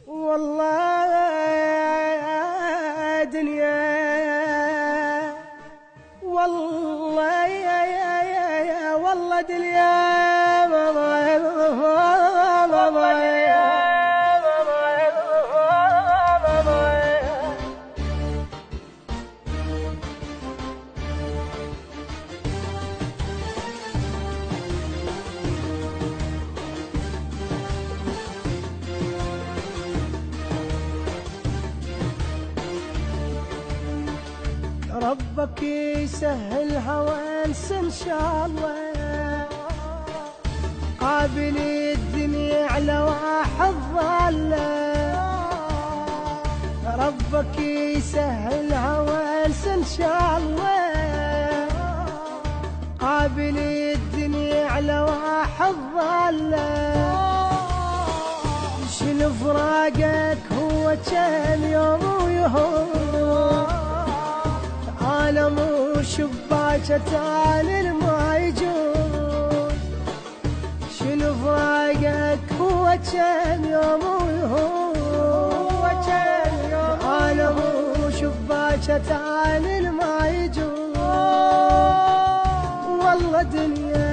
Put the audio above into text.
والله يا دنيا، والله يا والله دنيا ربك يسهل هوانس ان شاء الله، قابل الدنيا على واحد ضاله. ربك يسهل هوانس ان شاء الله، قابل الدنيا على واحد ضاله. شنو فراقك هو كان يوم ويهون، أنا مو شباكة تاني ما يجون. شنو فراقك هو كان يوم ويهون، أنا مو شباكة تاني ما يجون. والله دنيا